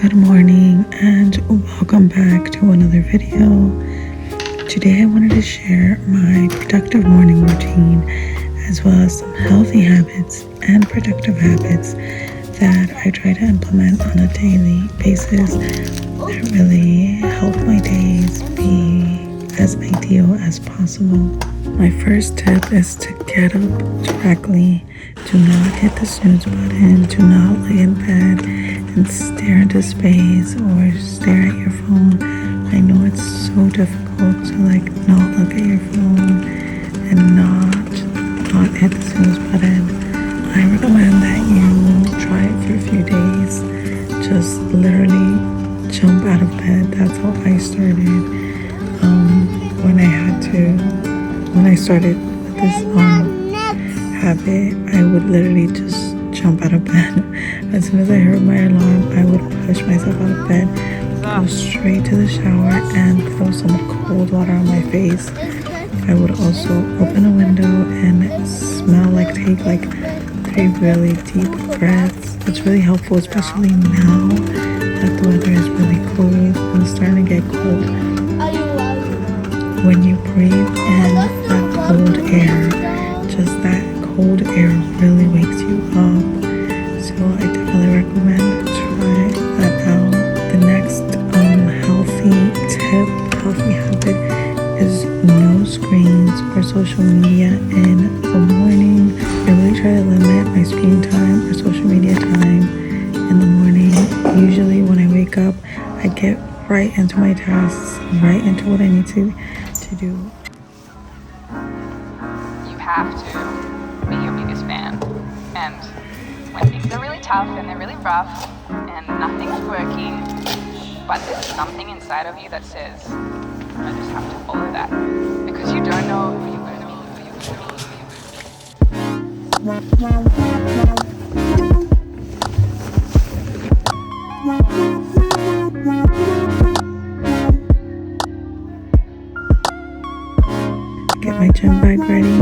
Good morning and welcome back to another video. Today I wanted to share my productive morning routine as well as some healthy habits and productive habits that I try to implement on a daily basis that really help my days be as ideal as possible. My first tip is to get up directly. Do not hit the snooze button. Do not lay in bed and stare into space or stare at your phone. I know it's so difficult to not look at your phone and not hit the snooze button. I recommend that you try it for a few days. Just literally jump out of bed. That's how I started. When I started with this habit, I would literally just jump out of bed. As soon as I heard my alarm, I would push myself out of bed, go straight to the shower and throw some cold water on my face. I would also open a window and take 3 really deep breaths. It's really helpful, especially now that the weather is really cold and it's starting to get cold. When you breathe in that cold air, just that cold air really wakes you up. So I definitely recommend try that out. The next healthy habit is no screens or social media in the morning. I really try to limit my screen time or social media time in the morning. Usually when I wake up, I get right into my tasks, right into what I need to do. You have to be your biggest fan. And when things are really tough and they're really rough and nothing's working, but there's something inside of you that says, I just have to follow that. Because you don't know who you're going to Get my gym bag ready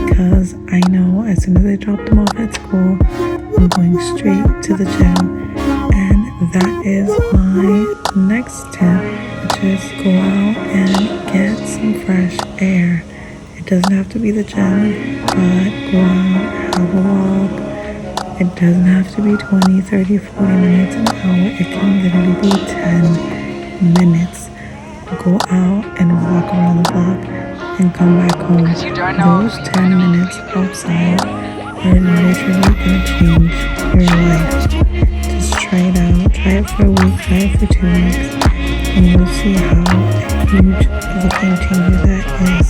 because I know as soon as I drop them off at school, I'm going straight to the gym. And that is my next tip, which is go out and get some fresh air. It doesn't have to be the gym, but go out, have a walk. It doesn't have to be 20, 30, 40 minutes, an hour. It can literally be 10 minutes. Go out and walk around the block and come back home. Those 10 minutes outside are literally going to change your life. Just try it out. Try it for a week, try it for 2 weeks, and you'll see how huge of a game changer that is.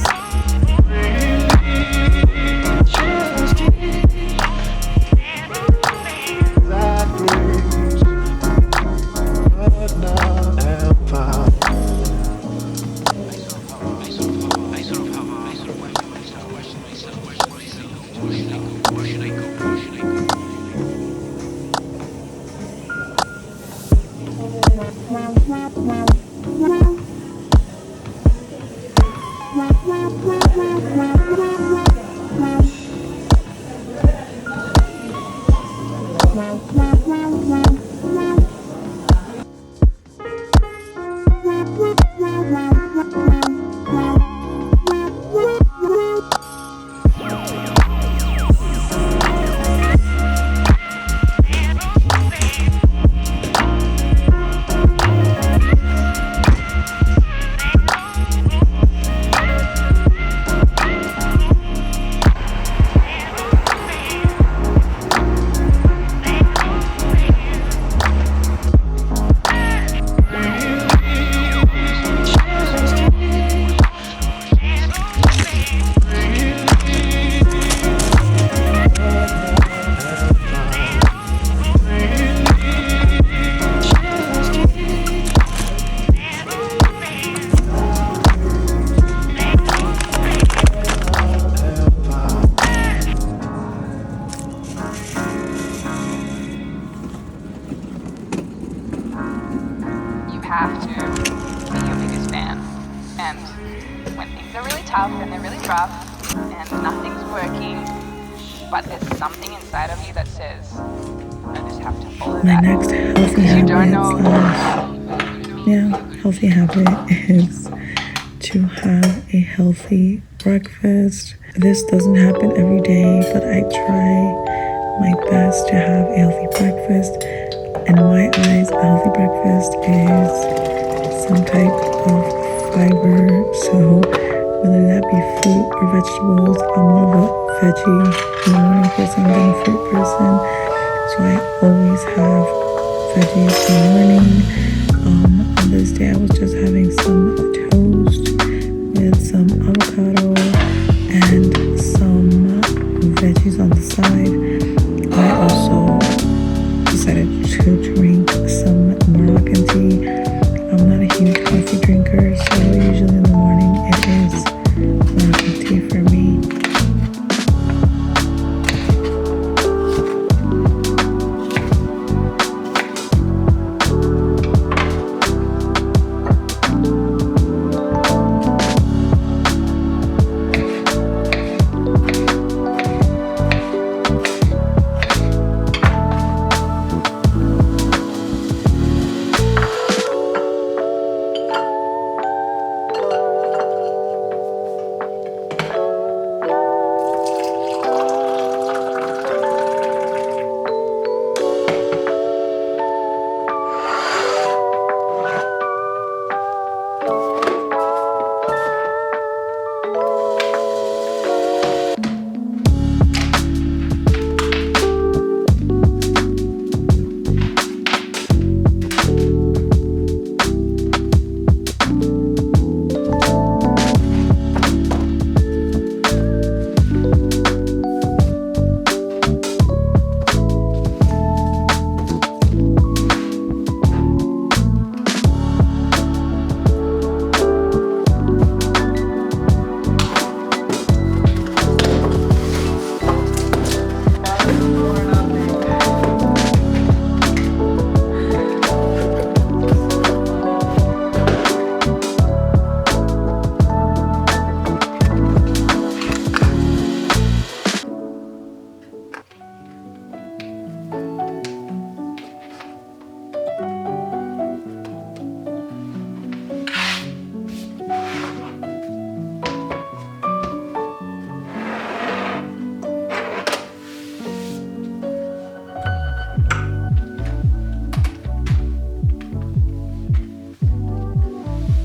have to be your biggest fan. And when things are really tough and they're really rough and nothing's working, but there's something inside of you that says, I of just have to follow My that. next healthy Because you don't habit know. healthy habit is to have a healthy breakfast. This doesn't happen every day, but I try my best to have a healthy breakfast. In my eyes, a healthy breakfast is some type of fiber. So whether that be fruit or vegetables, I'm more of a veggie in the morning person than a fruit person. So I always have veggies in the morning. On this day, I was just having some toast with some avocado and some veggies on the side. I also decided to drink some Moroccan tea. I'm not a huge coffee drinker, so usually in the morning it is Moroccan tea for me.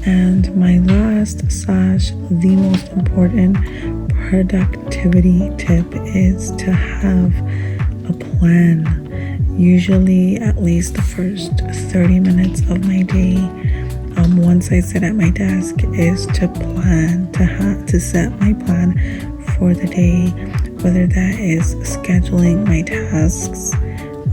And my last the most important productivity tip is to have a plan. Usually at least the first 30 minutes of my day, once I sit at my desk, is to plan, to set my plan for the day, whether that is scheduling my tasks,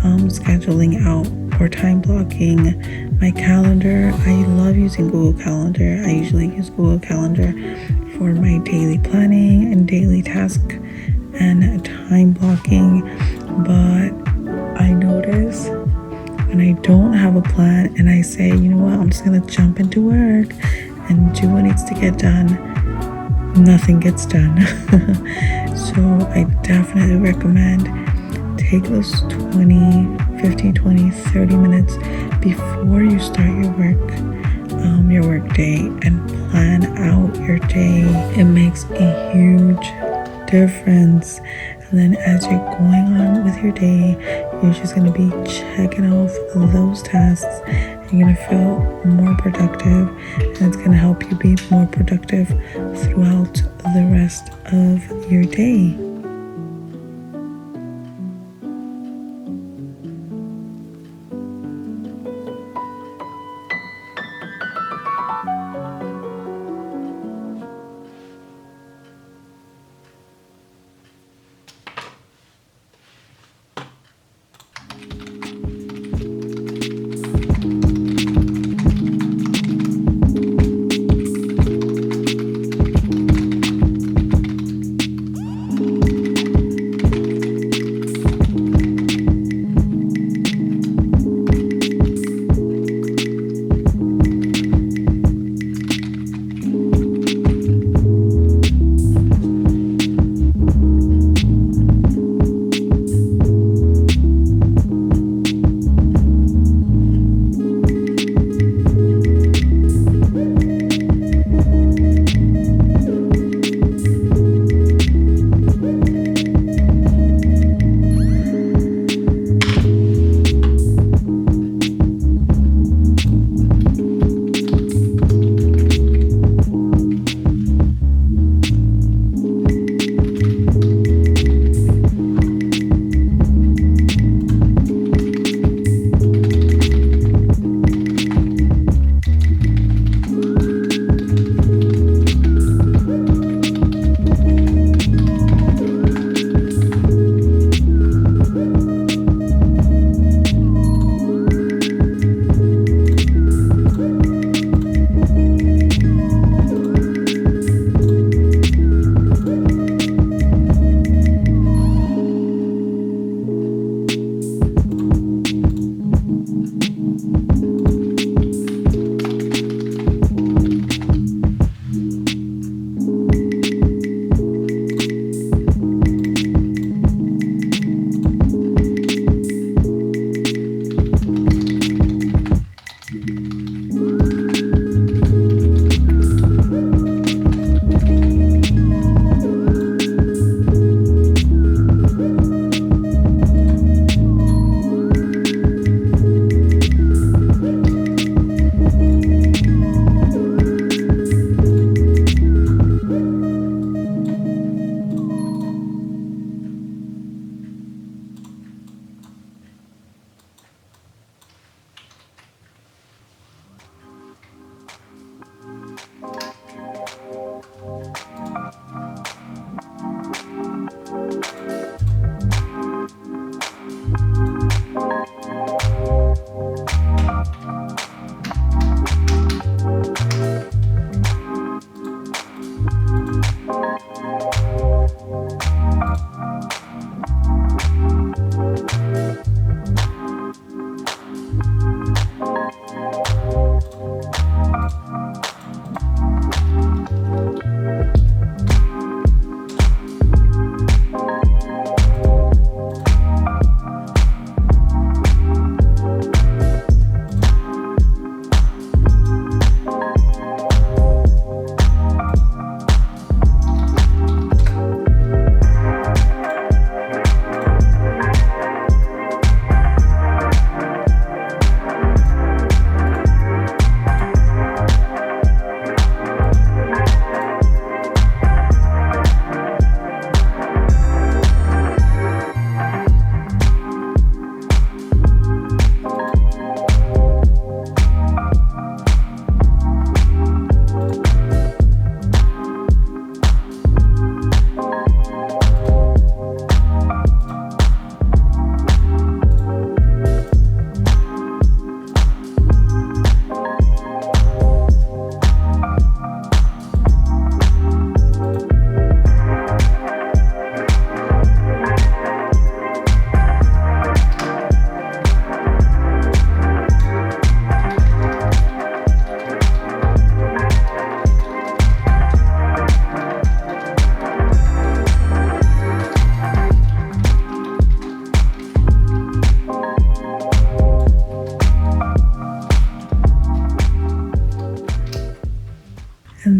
scheduling out or time blocking my calendar. I love using Google Calendar. I usually use Google Calendar for my daily planning and daily task and time blocking. But I notice when I don't have a plan and I say, you know what, I'm just gonna jump into work and do what needs to get done, nothing gets done. So I definitely recommend take those 15, 20, 30 minutes before you start your work day and plan out your day. It makes a huge difference. And then as you're going on with your day, you're just going to be checking off those tasks. You're going to feel more productive, and it's going to help you be more productive throughout the rest of your day.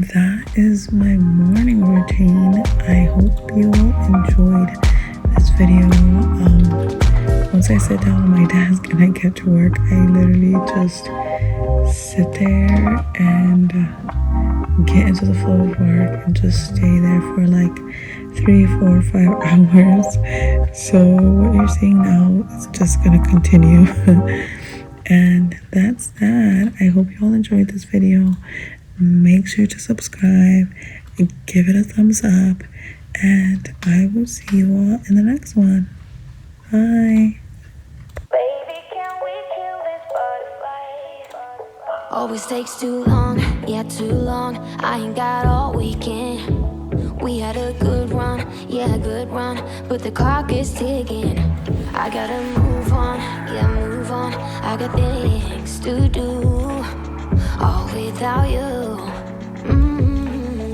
And that is my morning routine. I hope you all enjoyed this video. Once I sit down on my desk and I get to work, I literally just sit there and get into the flow of work and just stay there for like 3, 4, 5 hours. So what you're seeing now is just gonna continue. And that's that. I hope you all enjoyed this video. Make sure to subscribe and give it a thumbs up, and I will see you all in the next one. Bye. Baby, can we kill this butterfly? Always takes too long, yeah, too long. I ain't got all weekend. We had a good run, yeah, good run, but the clock is ticking. I gotta move on, yeah, move on. I got things to do, all without you.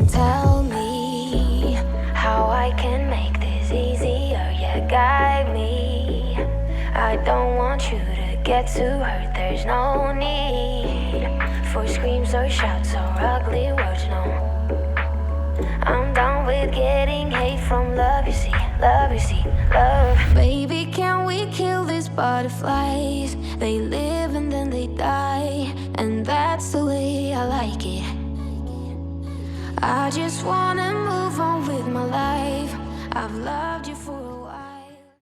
Tell me how I can make this easier, yeah, guide me. I don't want you to get too hurt, there's no need for screams or shouts or ugly words, no. I'm done with getting hate from love, you see, love, you see, love. Baby, can we kill these butterflies? They live and then they die, and that's the way I like it. I just wanna move on with my life. I've loved you for